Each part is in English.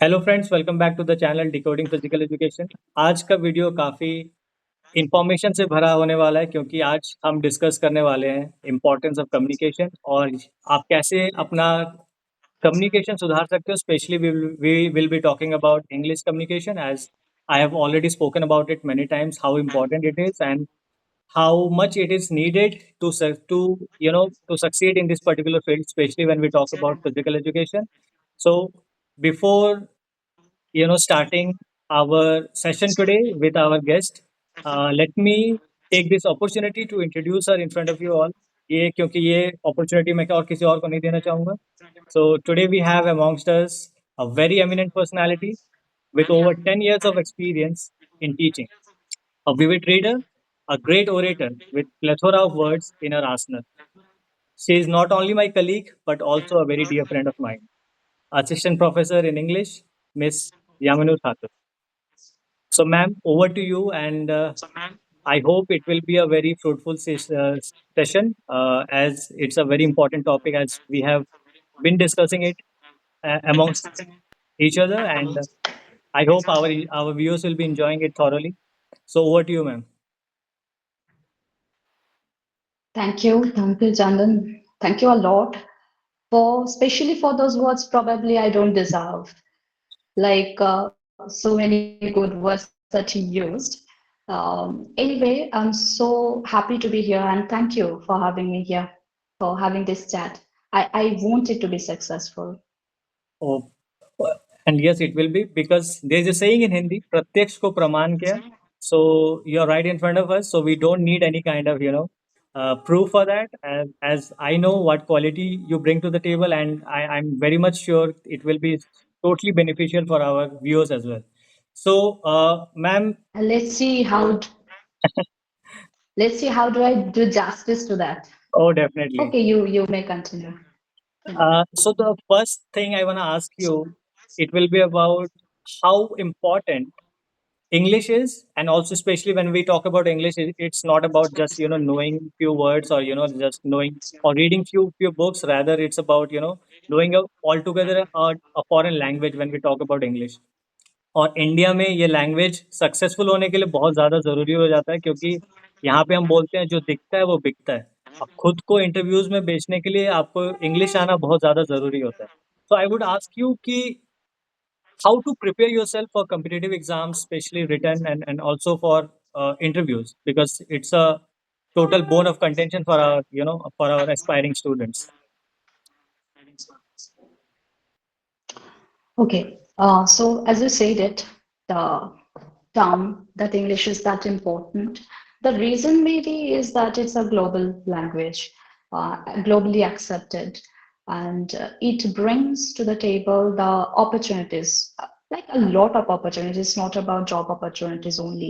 Hello friends, welcome back to the channel decoding physical education. आज का video काफ़ी information से भरा होने वाला है क्योंकि आज हम डिस्कस करने वाले हैं इम्पोर्टेंस ऑफ कम्युनिकेशन और आप कैसे अपना कम्युनिकेशन सुधार सकते हो। Specially we will be talking about English communication as I have already spoken about it many times how important it is and how much it is needed to to succeed in this particular field, especially when we talk about physical education. So before starting our session today with our guest. Let me take this opportunity to introduce her in front of you all. ये क्योंकि ये opportunity मैं और किसी और को नहीं देना चाहूँगा. So today we have amongst us a very eminent personality with over 10 years of experience in teaching, a vivid reader, a great orator with plethora of words in her arsenal. She is not only my colleague but also a very dear friend of mine. Assistant Professor in English, Miss Yamanu Thakur. So, ma'am, over to you, and I hope it will be a very fruitful session as it's a very important topic as we have been discussing it amongst each other, and I hope our viewers will be enjoying it thoroughly. So, over to you, ma'am. Thank you, Chandan. Thank you a lot for, especially for those words probably I don't deserve, like so many good words that you used. Anyway, I'm so happy to be here and thank you for having me here, for having this chat. I want it to be successful. Oh, and yes, it will be because there's a saying in Hindi, "Pratyaksh ko praman kya." So you're right in front of us. So we don't need any kind of proof for that. As I know what quality you bring to the table, and I'm very much sure it will be totally beneficial for our viewers as well. So, ma'am, Let's see how let's see how do I do justice to that. oh, definitely. Okay, you may continue. Yeah. So the first thing I want to ask you, it will be about how important English is, and also especially when we talk about English, it's not about just knowing few words or just knowing or reading few books. Rather, it's about knowing altogether a foreign language when we talk about English. और India में ये language successful होने के लिए बहुत ज़्यादा ज़रूरी हो जाता है क्योंकि यहाँ पे हम बोलते हैं जो दिखता है वो बिकता है। अब खुद को इंटरव्यूज में बेचने के लिए आपको इंग्लिश आना बहुत ज़्यादा ज़रूरी होता है। So I would ask you कि how to prepare yourself for competitive exams, especially written and also for interviews, because it's a total bone of contention for our for our aspiring students. Okay, so as you said it, the term that English is that important. The reason maybe is that it's a global language, globally accepted, and it brings to the table the opportunities, like a lot of opportunities, not about job opportunities only.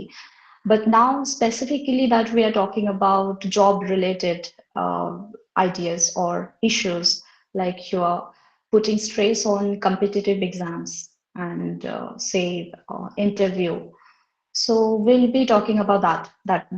But now, specifically, that we are talking about job related ideas or issues, like you are putting stress on competitive exams and say interview. So we'll be talking about that.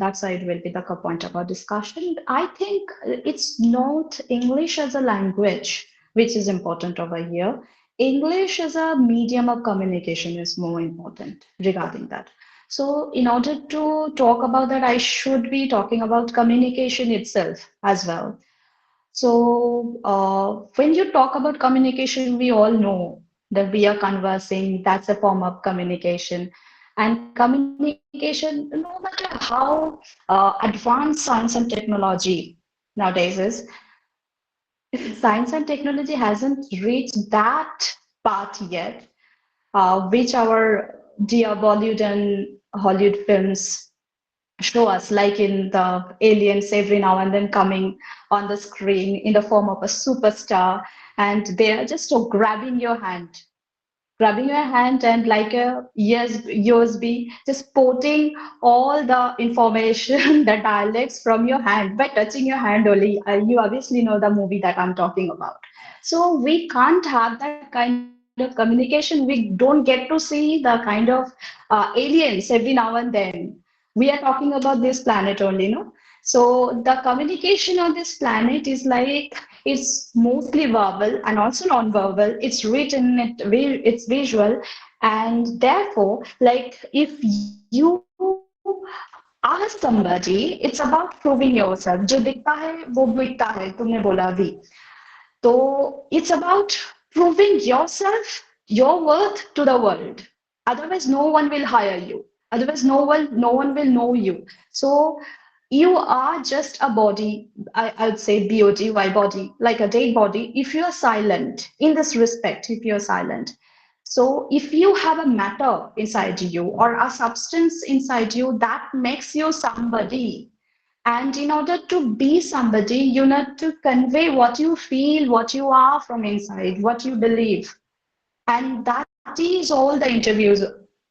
That side will be the point of our discussion. I think it's not English as a language which is important over here. English as a medium of communication is more important regarding that. So in order to talk about that, I should be talking about communication itself as well. So, when you talk about communication, we all know that we are conversing, that's a form of communication. And communication, no matter how advanced science and technology nowadays is, science and technology hasn't reached that part yet, which our dear Bollywood and Hollywood films show us, like in the aliens every now and then coming on the screen in the form of a superstar, and they are just so grabbing your hand and like a USB, just porting all the information, the dialects from your hand by touching your hand only. You obviously know the movie that I'm talking about. So we can't have that kind of communication. We don't get to see the kind of aliens every now and then. We are talking about this planet only, no? So the communication on this planet is like it's mostly verbal and also non-verbal. It's written, it's visual, and therefore, like if you ask somebody, it's about proving yourself. जो दिखता है वो बिकता है. तुमने बोला अभी. So it's about proving yourself, your worth to the world. Otherwise, no one will hire you. Otherwise, no one will know you. So you are just a body. I would say body, why body, like a dead body. If you are silent, in this respect, if you are silent. So if you have a matter inside you or a substance inside you that makes you somebody, and in order to be somebody, you need to convey what you feel, what you are from inside, what you believe. And that is all the interviews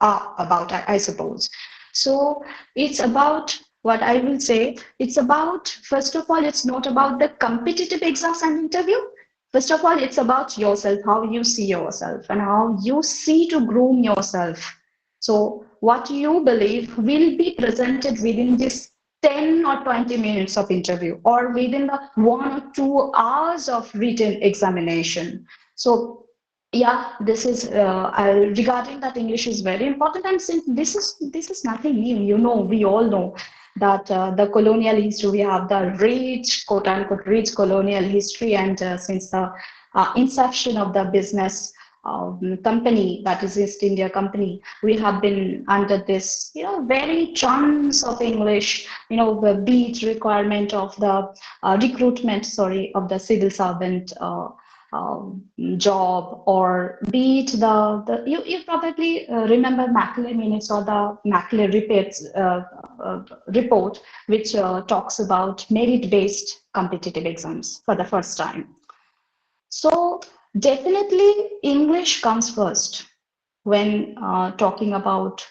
are about, I suppose. So it's about what I will say. It's about, first of all, it's not about the competitive exams and interview. First of all, it's about yourself, how you see yourself and how you see to groom yourself. So what you believe will be presented within this 10 or 20 minutes of interview or within the 1 or 2 hours of written examination. So yeah, this is regarding that English is very important, and since this is nothing new, we all know that the colonial history, we have the rich, quote unquote, rich colonial history, and since the inception of the business company, that is East India Company, we have been under this, very chunks of English, the beat requirement of the recruitment, sorry, of the civil servant. Job, or be it you probably remember Macaulay minutes or the Macaulay report, which talks about merit-based competitive exams for the first time. So definitely English comes first when talking about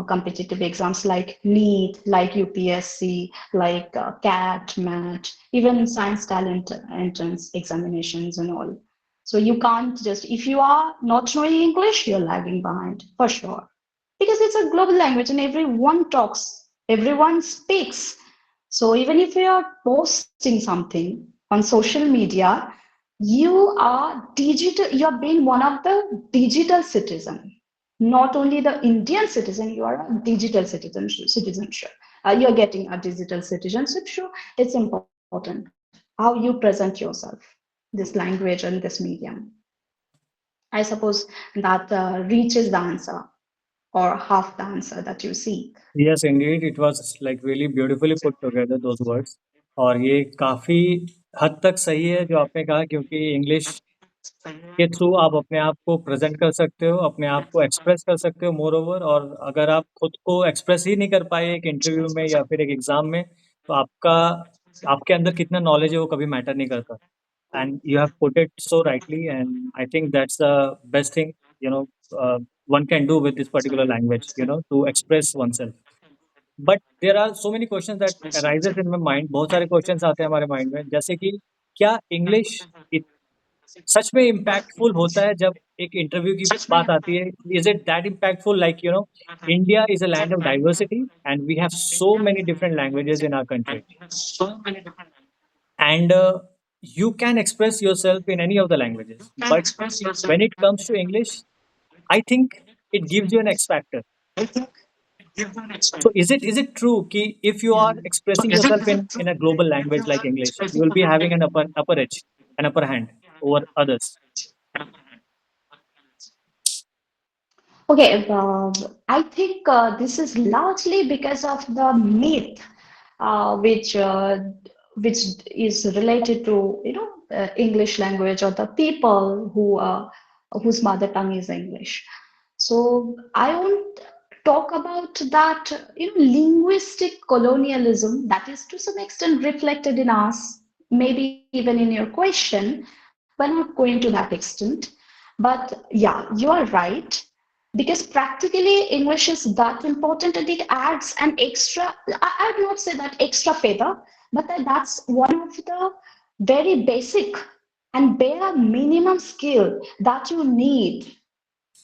competitive exams like NEET, like UPSC, like CAT, MAT, even science talent entrance examinations and all. So you can't just, if you are not knowing English, you're lagging behind for sure. Because it's a global language and everyone talks, everyone speaks. So even if you are posting something on social media, you are digital, you're being one of the digital citizen, not only the Indian citizen, you are a digital citizenship. You're getting a digital citizenship. Sure, it's important how you present yourself, this language and this medium. I suppose that reaches the answer or half the answer that you seek. Yes, indeed, it was like really beautifully put together those words. और ये काफी हद तक सही है जो आपने कहा, क्योंकि इंग्लिश के थ्रू आप अपने आप को प्रेजेंट कर सकते हो, अपने आप को एक्सप्रेस कर सकते हो मोर ओवर। और अगर आप खुद को एक्सप्रेस ही नहीं कर पाए एक इंटरव्यू में या फिर एक एग्जाम में, तो आपका आपके अंदर कितना नॉलेज है वो कभी मैटर नहीं करता। And you have put it so rightly, and I think that's the best thing you know one can do with this particular language, to express oneself. But there are so many questions that arises in my mind. बहुत सारे questions आते हैं हमारे mind में, जैसे कि क्या English सच में इम्पैक्टफुल होता है जब एक इंटरव्यू की बात आती है? Is it that impactful? Like India is a land of diversity and we have so many different languages in our country, and you can express yourself in any of the languages, but when it comes to English, I think it gives you an X factor. So is it true ki if you are expressing yourself in a global language like English, you will be having an upper edge, an upper hand over others? Okay, I think this is largely because of the myth, which is related to English language or the people whose mother tongue is English. So I won't talk about that linguistic colonialism that is to some extent reflected in us, maybe even in your question. We're not going to that extent, but yeah, you are right, because practically English is that important and it adds an extra, I would not say that extra feather, but that's one of the very basic and bare minimum skill that you need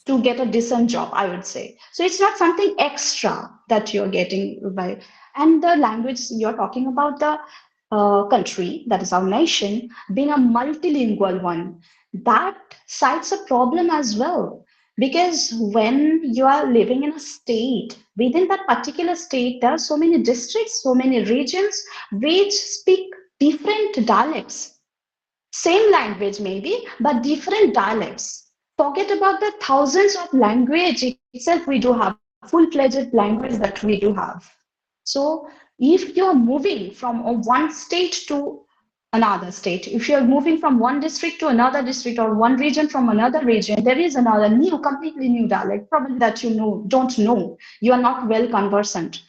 to get a decent job, I would say. So it's not something extra that you're getting by. And the language you're talking about, the country, that is our nation, being a multilingual one, that cites a problem as well. Because when you are living in a state, within that particular state, there are so many districts, so many regions which speak different dialects. Same language maybe, but different dialects. Forget about the thousands of language itself we do have, full-fledged language that we do have. So if you're moving from one state to another state, if you're moving from one district to another district or one region from another region, there is another new, completely new dialect, probably that you know, don't know. You are not well conversant.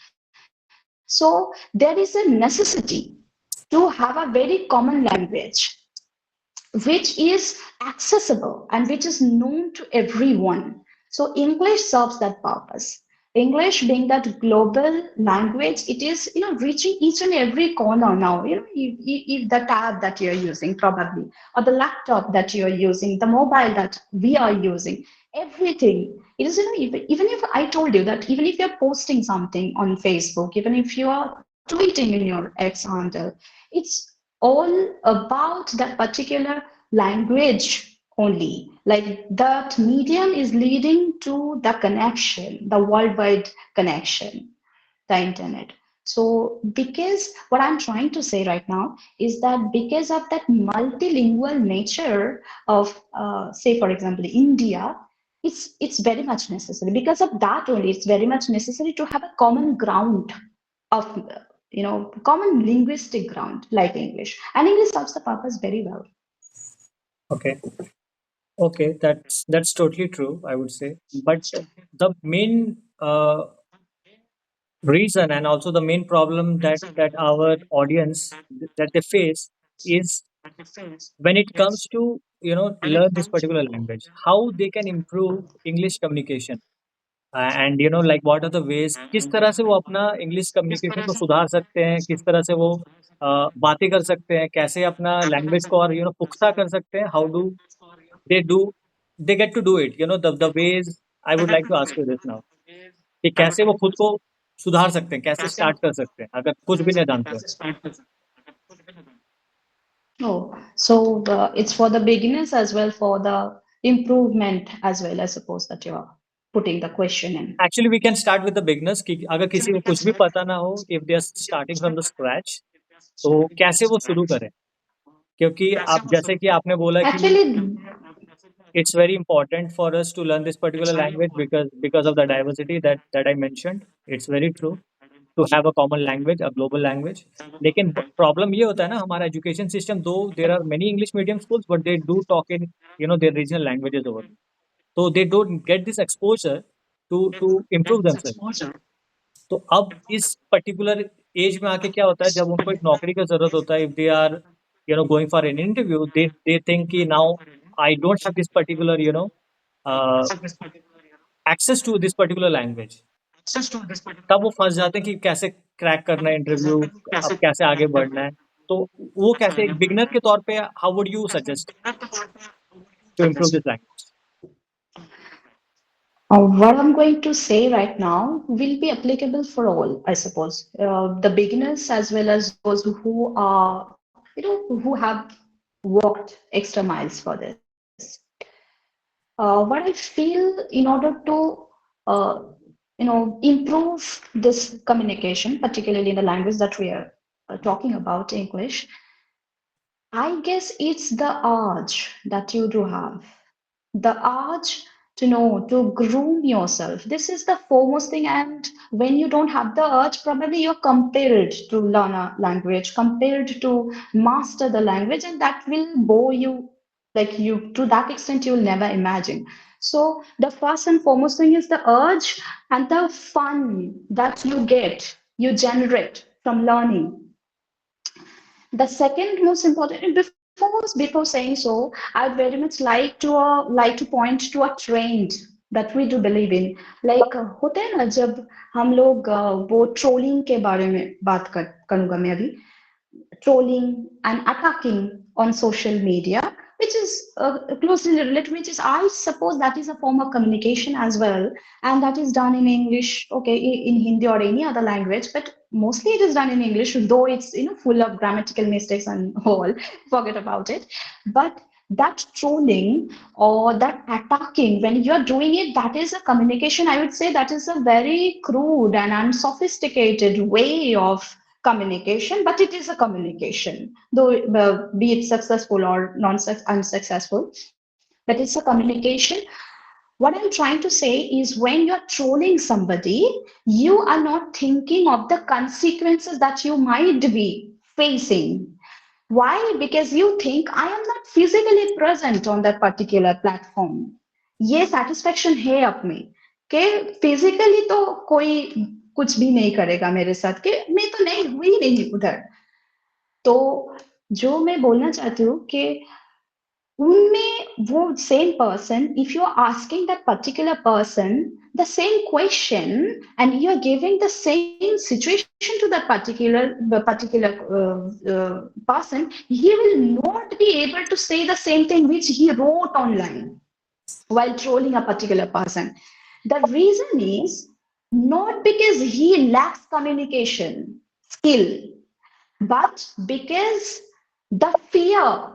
So there is a necessity to have a very common language which is accessible and which is known to everyone. So English serves that purpose. English being that global language, it is reaching each and every corner now. If the tab that you're using probably, or the laptop that you're using, the mobile that we are using, everything. It is even if I told you that even if you're posting something on Facebook, even if you are tweeting in your X handle, it's all about that particular language only. Like that medium is leading to the connection, the worldwide connection, the internet. So, because what I'm trying to say right now is that because of that multilingual nature of, say, for example, India, it's very much necessary. Because of that only, it's very much necessary to have a common ground of common linguistic ground like English, and English serves the purpose very well. Okay. Okay, that's totally true, I would say. But the main reason and also the main problem that our audience that they face is when it comes to learn this particular language, how they can improve English communication. And like what are the ways, किस तरह से वो अपना English communication को सुधार सकते हैं, किस तरह से वो बातें कर सकते हैं, कैसे अपना लैंग्वेज को और पुख्ता कर सकते हैं, how do they get to do it, the ways. I would like to ask you this now कि कैसे वो खुद को सुधार सकते हैं, कैसे स्टार्ट कर सकते हैं अगर कुछ भी नहीं जानते हो। Oh, so it's for the beginners as well, for the improvement as well, I suppose that you're putting the question in. Actually we can start with the beginners कि अगर किसी को कुछ भी पता ना हो, if they are starting from the scratch, तो कैसे वो शुरू करें। क्योंकि आप जैसे कि आपने बोला कि Actually, it's very important for us to learn this particular language because of the diversity that I mentioned. It's very true to have a common language, a global language. लेकिन प्रॉब्लम ये होता है ना, हमारा education system, though there are many English medium schools but they do talk in their regional languages over, so they don't get this exposure to improve themselves. तो अब इस particular age में आके क्या होता है, जब उनको एक नौकरी का जरूरत होता है, if they are going for an interview, they think कि now I don't have this particular access to this particular language. तब वो फंस जाते हैं कि कैसे क्रैक करना है इंटरव्यू, अब कैसे आगे बढ़ना है। तो वो कैसे एक बिगनर के तौर पे how would you suggest to improve this language? what I'm going to say right now will be applicable for all, I suppose, the beginners as well as those who are, who have walked extra miles for this. What I feel in order to, uh, improve this communication, particularly in the language that we are talking about, English, I guess it's the urge that you do have, the urge to know, to groom yourself. This is the foremost thing. And when you don't have the urge, probably you're compelled to learn a language, compelled to master the language, and that will bore you, like you, to that extent you'll never imagine. So the first and foremost thing is the urge and the fun that you generate from learning. The second most important, before saying so, I'd very much like to point to a trend that we do believe in. Like होते हैं ना जब हम लोग वो trolling के बारे में बात करूंगा मैं अभी, trolling and attacking on social media, which is closely related, which is, I suppose, that is a form of communication as well, and that is done in English, okay, in Hindi or any other language, but mostly it is done in English, though it's full of grammatical mistakes and all. Forget about it. But that trolling or that attacking, when you are doing it, that is a communication. I would say that is a very crude and unsophisticated way of communication, but it is a communication, though be it successful or unsuccessful, but it's a communication. What I'm trying to say is, when you're trolling somebody, you are not thinking of the consequences that you might be facing. Why? Because you think I am not physically present on that particular platform. ये satisfaction है आप में कि physically तो कोई कुछ भी नहीं करेगा मेरे साथ, कि मैं तो नहीं हुई नहीं उधर। तो जो मैं बोलना चाहती हूँ कि उनमें वो same person, if you are asking that particular person the same question and you are giving the same situation to that particular person, he will not be able to say the same thing which he wrote online while trolling a particular person. The reason is not because he lacks communication skill, but because the fear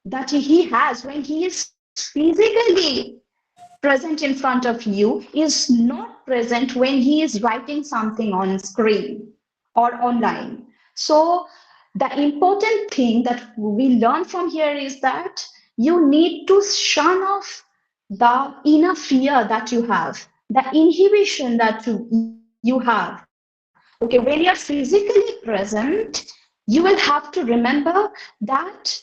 that he has when he is physically present in front of you is not present when he is writing something on screen or online. So, the important thing that we learn from here is that you need to shun off the inner fear that you have, the inhibition that you have. Okay, when you're physically present, you will have to remember that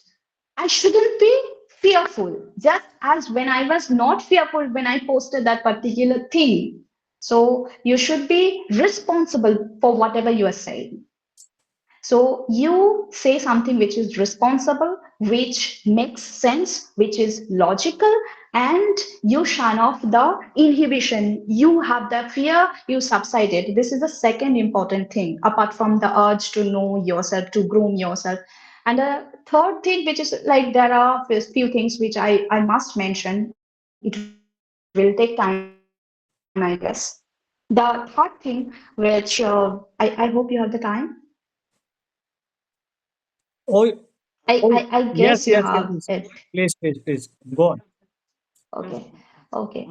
I shouldn't be fearful, just as when I was not fearful when I posted that particular thing. So you should be responsible for whatever you are saying. So you say something which is responsible, which makes sense, which is logical, and you shun off the inhibition. You have the fear, you subside it. This is the second important thing, apart from the urge to know yourself, to groom yourself. And the third thing, which is like, there are a few things which I must mention. It will take time, I guess. The third thing, which I hope you have the time. Oh, oh, I guess you yes, yes, have yes. it. Please, go on. Okay, okay,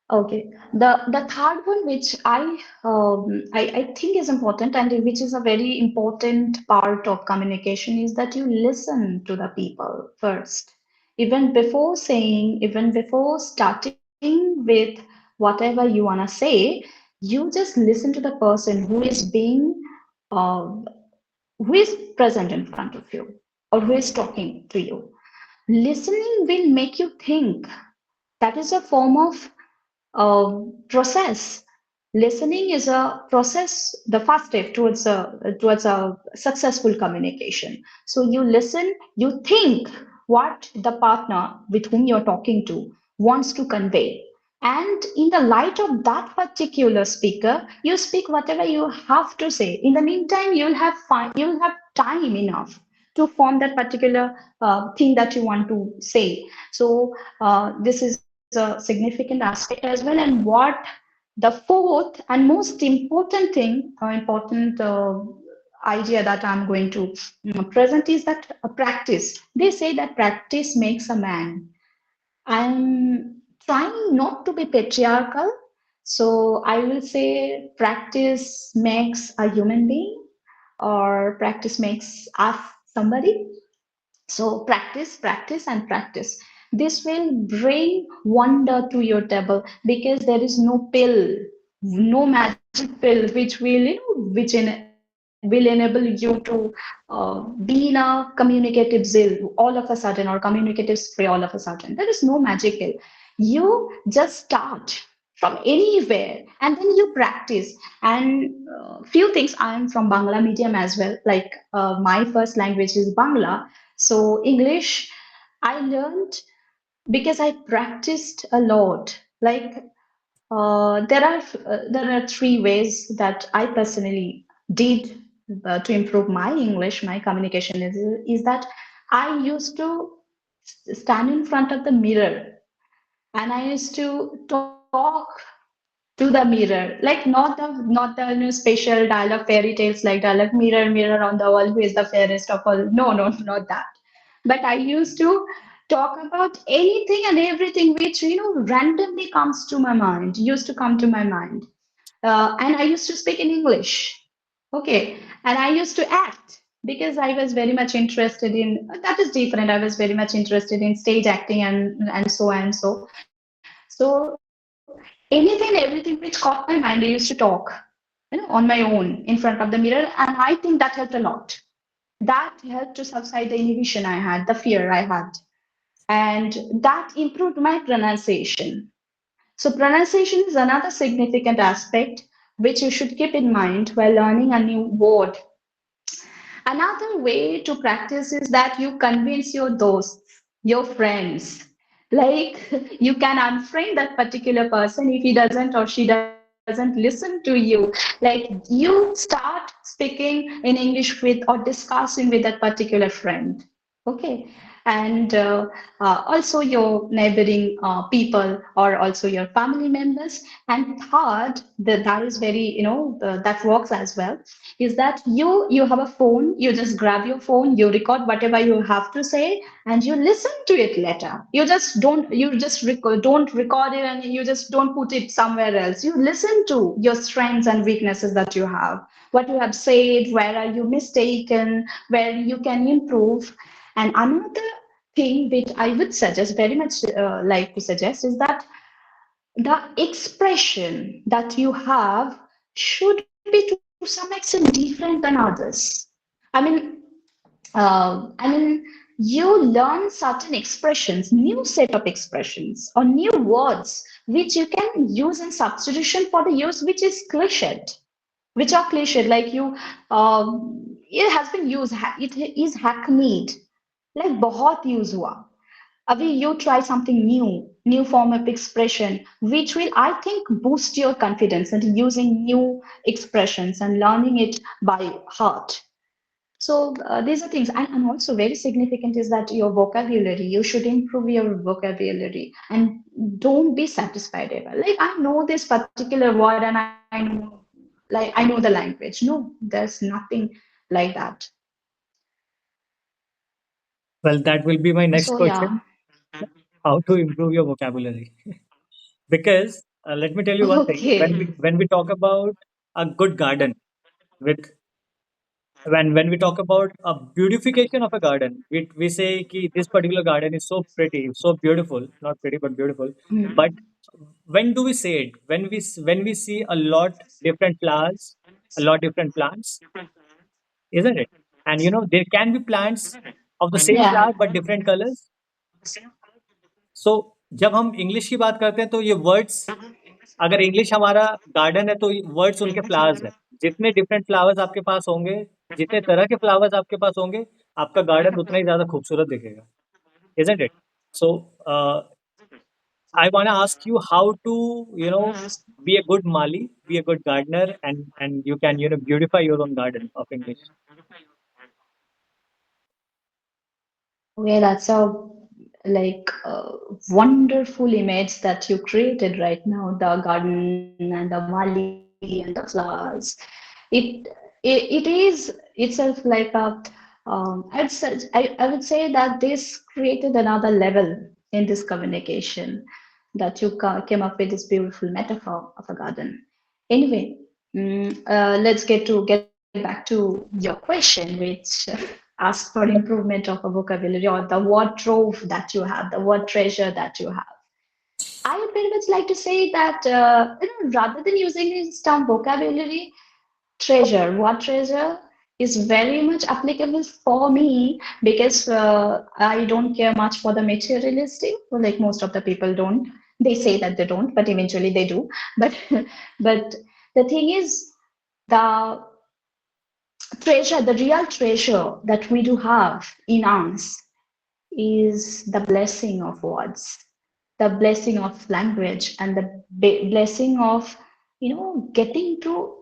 okay. The third one, which I think is important, and which is a very important part of communication, is that you listen to the people first. Even before saying, even before starting with whatever you wanna say, you just listen to the person uh, who is present in front of you, or who is talking to you. Listening will make you think. That is a form of process. Listening is a process, the first step towards a successful communication. So you listen, you think what the partner with whom you're talking to wants to convey. And in the light of that particular speaker, you speak whatever you have to say. In the meantime, you'll have time enough to form that particular thing that you want to say. So this is a significant aspect as well. And what the fourth and most important thing, important idea that I'm going to present is that practice. They say that practice makes a man. I'm trying not to be patriarchal, so I will say practice makes a human being, or practice makes us somebody. So practice, practice, and practice. This will bring wonder to your table, because there is no pill, no magic pill which will, will enable you to be in a communicative zeal all of a sudden, or communicative spray all of a sudden. There is no magic pill. You just start from anywhere and then you practice. And few things, I am from Bangla medium as well, like my first language is Bangla, so English I learned because I practiced a lot. Like there are three ways that I personally did to improve my English, my communication is that I used to stand in front of the mirror and I used to talk to the mirror, like not the special dialogue fairy tales like dialogue mirror mirror on the wall who is the fairest of all. No, no, not that. But I used to talk about anything and everything which randomly comes to my mind, used to come to my mind. And I used to speak in English. Okay. And I used to act because I was very much interested in that is different. I was very much interested in stage acting and so and so. So anything, everything which caught my mind, I used to talk, on my own in front of the mirror. And I think that helped a lot. That helped to subside the inhibition I had, the fear I had. And that improved my pronunciation. So, pronunciation is another significant aspect which you should keep in mind while learning a new word. Another way to practice is that you convince your dosts, your friends. Like you can unfriend that particular person if he doesn't or she doesn't listen to you. Like you start speaking in English with or discussing with that particular friend. Okay. And also your neighboring people or also your family members. And third, that is very, that works as well, is that you have a phone, you just grab your phone, you record whatever you have to say, and you listen to it later. You just don't record it and you just don't put it somewhere else. You listen to your strengths and weaknesses that you have, what you have said, where are you mistaken, where you can improve. And another thing which I would suggest, very much like to suggest, is that the expression that you have should be to some extent different than others. I mean, you learn certain expressions, new set of expressions or new words which you can use in substitution for the use which is cliched, which are cliched, like it has been used, it is hackneyed, like बहुत use हुआ. Avi, you try something new form of expression, which will, I think, boost your confidence and using new expressions and learning it by heart. So these are things, and also very significant is that your vocabulary. You should improve your vocabulary and don't be satisfied ever. Like I know this particular word and I know, like I know the language. No, there's nothing like that. Well, that will be my next So yeah. question. How to improve your vocabulary? Because let me tell you one thing. When we Okay. when we talk about a good garden, with when we talk about a beautification of a garden, we say ki this particular garden is so pretty, so beautiful, not pretty but beautiful. But Hmm. when do we say it? When we see a lot different flowers, a lot different plants, isn't it? And there can be plants of the same Yeah. flower but different colors. So जब हम English की बात करते हैं तो ये words, अगर English हमारा गार्डन है तो वर्ड्स उनके फ्लावर्स हैं। जितने डिफरेंट फ्लावर्स आपके पास होंगे, जितने तरह के फ्लावर्स आपके पास होंगे, आपका गार्डन उतना ही ज़्यादा खूबसूरत दिखेगा, isn't it? So I want to ask you how to, be a good Mali, be a good gardener, and you can, beautify your own garden of English. Okay, that's a like wonderful image that you created right now, the garden and the Mali and the flowers. It is itself like a I would say that this created another level in this communication, that you came up with this beautiful metaphor of a garden. Anyway, let's get back to your question, which asked for improvement of a vocabulary or the word trove that you have, the word treasure that you have. I would very much like to say that rather than using this term vocabulary, treasure, what treasure is very much applicable for me because I don't care much for the materialistic, well, like most of the people don't. They say that they don't, but eventually they do. But but the thing is, the treasure, the real treasure that we do have in us is the blessing of words, the blessing of language, and the blessing of getting to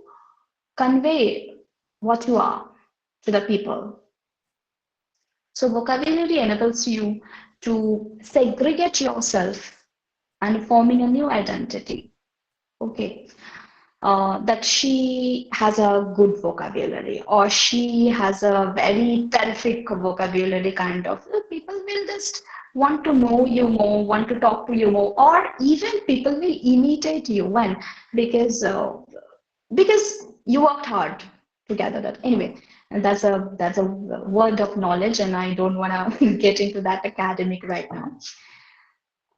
convey what you are to the people. So vocabulary enables you to segregate yourself and forming a new identity. Okay. That she has a good vocabulary or she has a very terrific vocabulary kind of. People will just want to know you more, want to talk to you more, or even people will imitate you when because because you worked hard to gather that. Anyway, and that's a word of knowledge, and I don't want to get into that academic right now.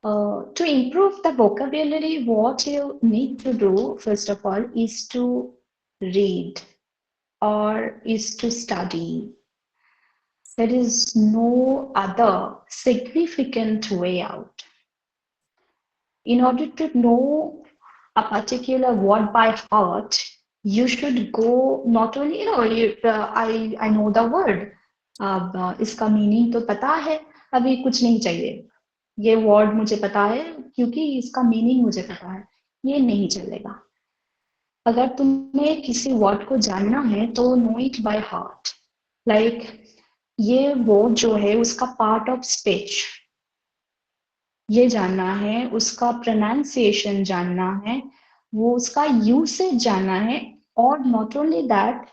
To improve the vocabulary, what you need to do, first of all, is to read or is to study. There is no other significant way out. In order to know a particular word by heart, you should go not only, I know the word, अब इसका meaning तो पता है, अभी कुछ नहीं चाहिए. ये वर्ड मुझे पता है क्योंकि इसका मीनिंग मुझे पता है, ये नहीं चलेगा. अगर तुम्हें किसी वर्ड को जानना है तो know it by heart. Like ये वर्ड जो है उसका पार्ट ऑफ स्पीच ये जानना है, उसका प्रोनाउंसिएशन जानना है, वो उसका यूसेज जानना है. और नॉट ओनली दैट,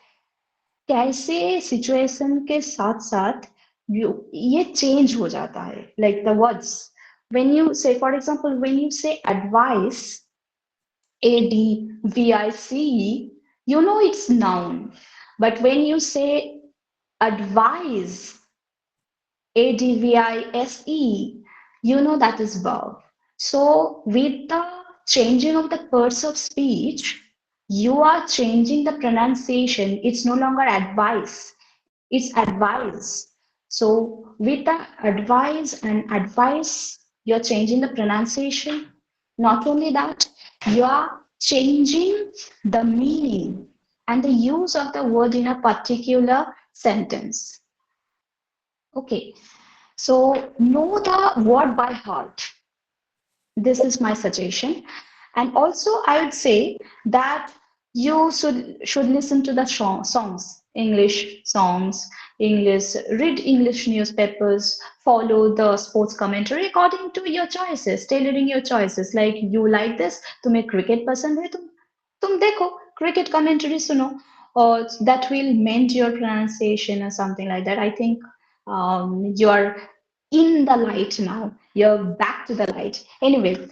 कैसे सिचुएशन के साथ साथ ये चेंज हो जाता है. Like the words, when you say, for example, when you say advice, ADVICE, you know it's noun. But when you say advise, ADVISE, you know that is verb. So with the changing of the parts of speech, you are changing the pronunciation. It's no longer advice, it's advice. So with the advice and advice, you're changing the pronunciation. Not only that, you are changing the meaning and the use of the word in a particular sentence. Okay, so know the word by heart. This is my suggestion. And also, I would say that you should listen to the songs, English songs, English, read English newspapers, follow the sports commentary according to your choices, tailoring your choices. Like you like this, तुम्हें cricket पसंद है, तुम देखो cricket commentary सुनो, or that will mend your pronunciation or something like that. I think you're in the light now. You're back to the light. Anyway,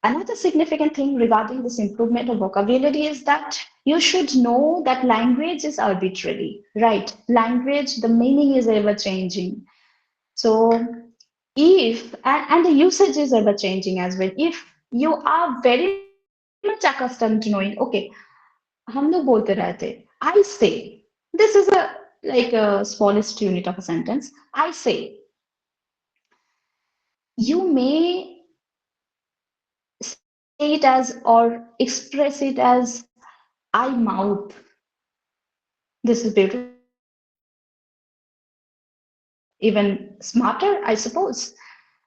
another significant thing regarding this improvement of vocabulary is that you should know that language is arbitrary, right? Language, the meaning is ever changing. So if, and the usage is ever changing as well. If you are very much accustomed to knowing, okay, हम लोग बोलते रहते, I say, this is a like a smallest unit of a sentence. I say, you may say it as or express it as I mouth. This is beautiful. Even smarter, I suppose.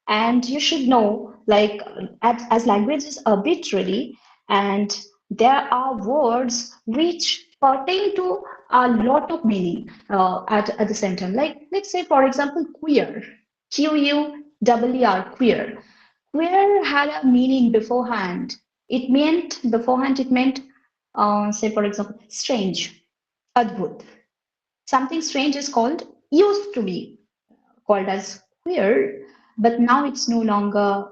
And you should know, like, as language is arbitrary, and there are words which pertain to a lot of meaning at the same time. Like, let's say, for example, queer, QUEER, queer. Queer had a meaning beforehand. It meant, say, for example, strange, adbhut. Something strange is called, used to be called as queer, but now it's no longer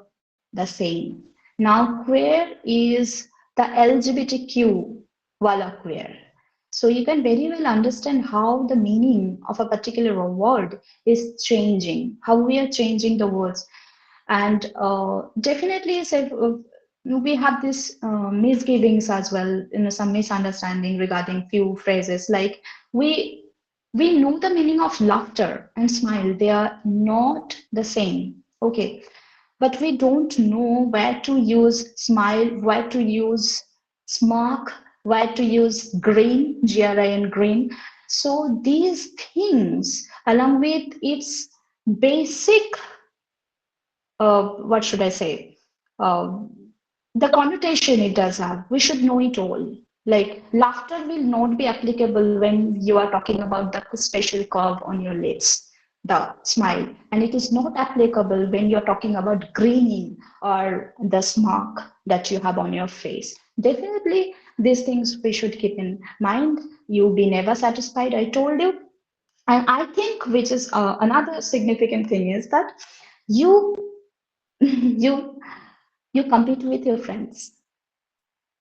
the same. Now queer is the LGBTQ wala queer. So you can very well understand how the meaning of a particular word is changing, how we are changing the words. And definitely we have this misgivings as well, some misunderstanding regarding few phrases. Like we know the meaning of laughter and smile, they are not the same. Okay, but we don't know where to use smile, where to use smirk, where to use green, GRIN, green. So these things, along with its basic, what should I say, uh, the connotation it does have, we should know it all. Like laughter will not be applicable when you are talking about the special curve on your lips. the smile, and it is not applicable when you're talking about greening or the smirk that you have on your face. Definitely, these things we should keep in mind. You be never satisfied, I told you. And I think, which is another significant thing, is that you you you compete with your friends.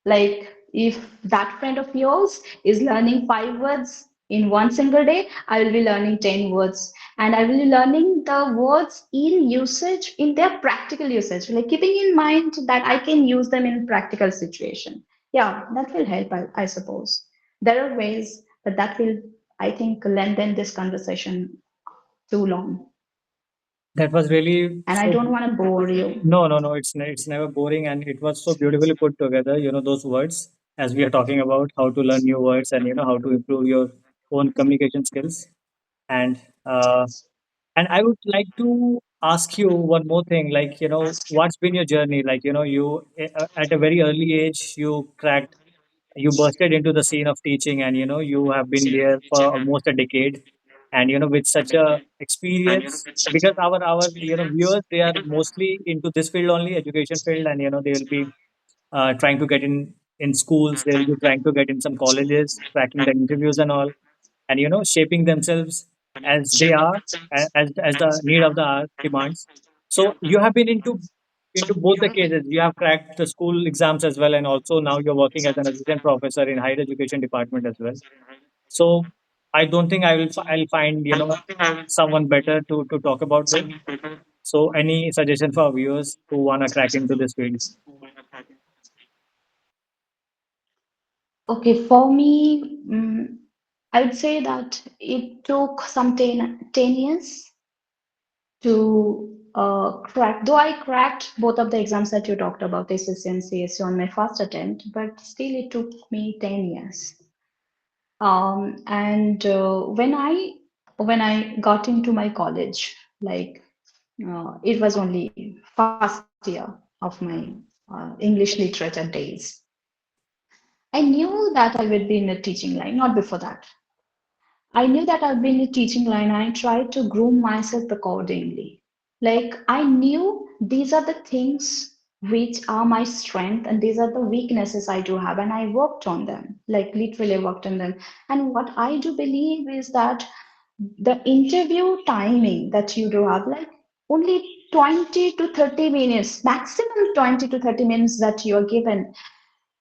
Like, if that friend of yours is learning 5 words in one single day, I will be learning 10 words. And I will be learning the words in usage, in their practical usage, like keeping in mind that I can use them in practical situation. Yeah, that will help, I suppose. There are ways, but that will, I think, lengthen this conversation too long. That was really And I so. don't want to bore you. No, no, no. It's never boring, and it was so beautifully put together. Those words, as we are talking about how to learn new words, and how to improve your own communication skills. And uh, and I would like to ask you one more thing. Like, what's been your journey? Like, you at a very early age, you bursted into the scene of teaching, and you have been there for almost a decade, and with such a experience, because our viewers, they are mostly into this field only, education field, and they will be trying to get in schools, they will be trying to get in some colleges, cracking the interviews and all, and shaping themselves as they are, as the need of the hour demands. So you have been into both the cases. You have cracked the school exams as well, and also now you're working as an assistant professor in higher education department as well. So I don't think I'll find someone better to talk about this. So any suggestion for our viewers who wanna crack into this field? Okay, for me, I would say that it took some 10 years to crack, though I cracked both of the exams that you talked about, SSC and CSC, on my first attempt, but still it took me 10 years. And when I got into my college, like, it was only first year of my English literature days. I knew that I would be in the teaching line, not before that. I knew that I'd be in the teaching line. I tried to groom myself accordingly. Like, I knew these are the things which are my strength and these are the weaknesses I do have, and I worked on them, like literally worked on them. And what I do believe is that the interview timing that you do have, like, only 20 to 30 minutes, maximum 20 to 30 minutes that you are given.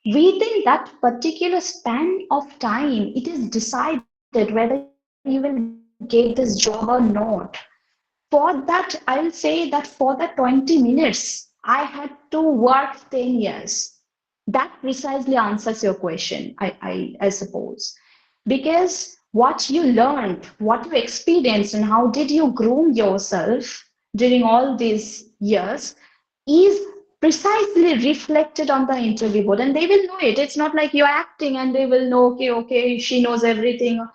Within that particular span of time, it is decided whether you will get this job or not. For that, I'll say that for that 20 minutes, I had to work 10 years. That precisely answers your question, I suppose. Because what you learned, what you experienced, and how did you groom yourself during all these years is precisely reflected on the interview board, and they will know it. It's not like you're acting and they will know, okay, okay, she knows everything.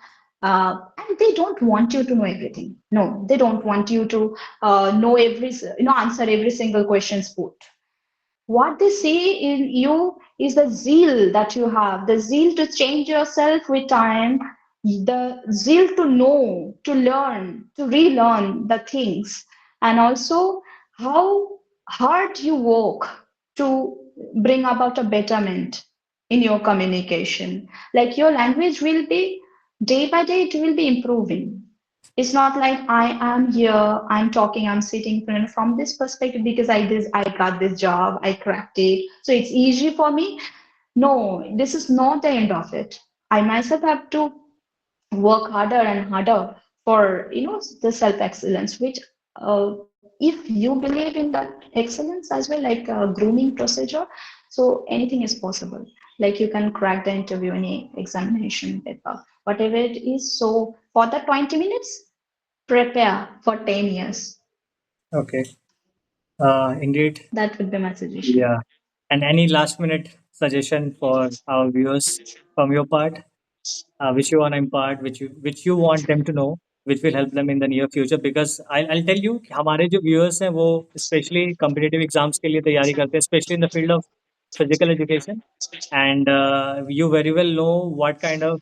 And they don't want you to know everything. No, they don't want you to know answer every single questions put. What they see in you is the zeal that you have, the zeal to change yourself with time, the zeal to know, to learn, to relearn the things, and also how hard you work to bring about a betterment in your communication. Like, your language will be, day by day, it will be improving. It's not like I am here, I'm talking, I'm sitting from this perspective because I got this job, I cracked it, so it's easy for me. No, this is not the end of it. I myself have to work harder and harder for the self excellence, which, if you believe in that excellence as well, like a grooming procedure, so anything is possible. Like, you can crack the interview, any examination paper, whatever it is. So for the 20 minutes, prepare for 10 years. Okay. Indeed. That would be my suggestion. Yeah. And any last minute suggestion for our viewers from your part, which you want to impart, which you want them to know, which will help them in the near future? Because I'll tell you, कि हमारे जो viewers हैं वो especially competitive exams के लिए तैयारी करते हैं, especially in the field of physical education, and you very well know what kind of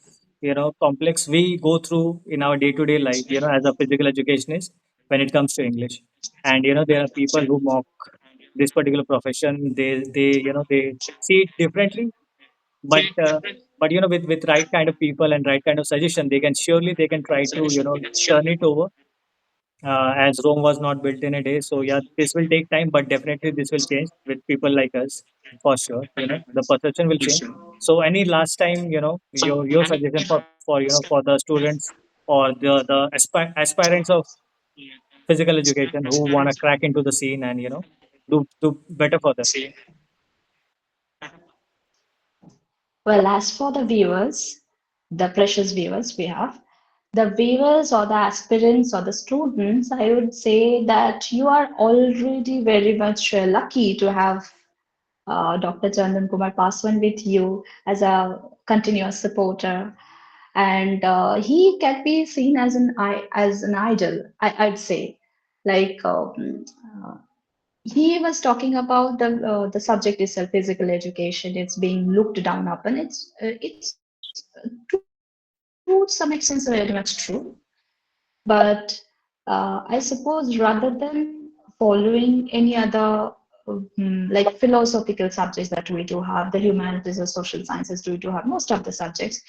complex we go through in our day-to-day life, as a physical educationist when it comes to English. And there are people who mock this particular profession. They see it differently, but with right kind of people and right kind of suggestion, they can try to turn it over, as Rome was not built in a day. So yeah, this will take time, but definitely this will change with people like us for sure. The perception will change. So any last time, your suggestion for for the students or the aspirants of physical education who want to crack into the scene and do better for them. Well, as for the viewers, the precious viewers we have, the viewers or the aspirants or the students, I would say that you are already very much lucky to have Dr. Chandan Kumar Paswan with you as a continuous supporter, and he can be seen as as an idol. I'd say, like uh, he was talking about the subject itself, physical education. It's being looked down upon. It's to some extent very much true, but I suppose rather than following any other like philosophical subjects that we do have, the humanities or social sciences we do have, most of the subjects,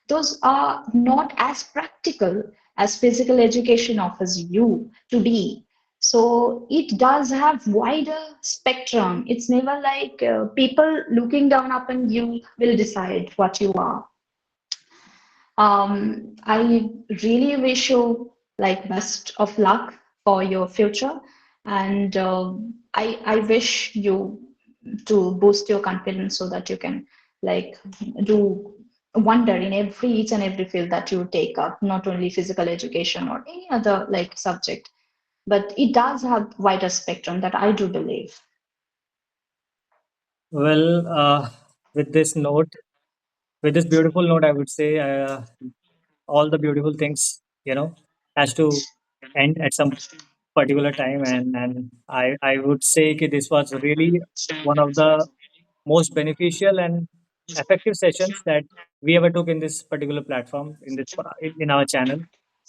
those are not as practical as physical education offers you to be. So it does have wider spectrum. It's never like people looking down upon you will decide what you are. I really wish you like best of luck for your future, and I wish you to boost your confidence so that you can like do wonder in every each and every field that you take up, not only physical education or any other like subject, but it does have wider spectrum that I do believe. Well, with this note, with this beautiful note, I would say all the beautiful things, has to end at some particular time, and I would say that this was really one of the most beneficial and effective sessions that we ever took in this particular platform in our channel.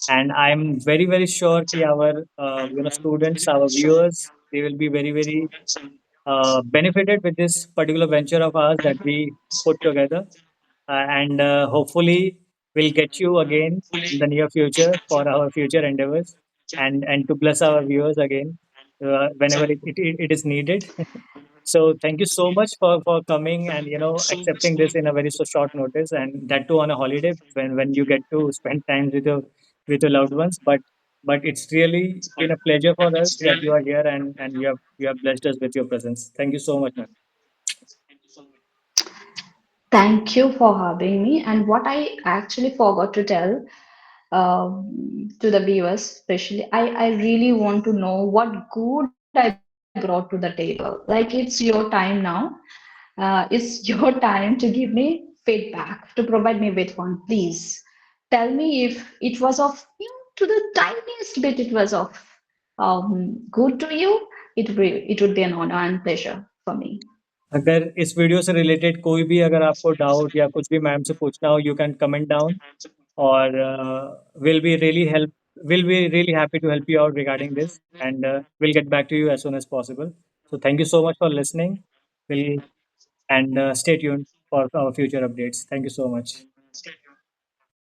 And I'm very very sure that our students, our viewers, they will be very very benefited with this particular venture of ours that we put together. And hopefully we'll get you again in the near future for our future endeavors, and to bless our viewers again whenever it is needed. So thank you so much for coming and accepting this in a very so short notice, and that too on a holiday when you get to spend time with your loved ones. But it's really been a pleasure for us that you are here, and you have blessed us with your presence. Thank you so much, man. Thank you for having me. And what I actually forgot to tell to the viewers, especially, I really want to know what good I brought to the table. Like it's your time now. It's your time to give me feedback, to provide me with one. Please tell me if it was of, to the tiniest bit it was of good to you. It would be an honor and pleasure for me. अगर इस video से related कोई भी अगर आपको doubt या कुछ भी मैम से पूछना हो, you can comment down, or we'll be really help we'll be really happy to help you out regarding this, and we'll get back to you as soon as possible. So thank you so much for listening. We'll and stay tuned for our future updates. Thank you so much.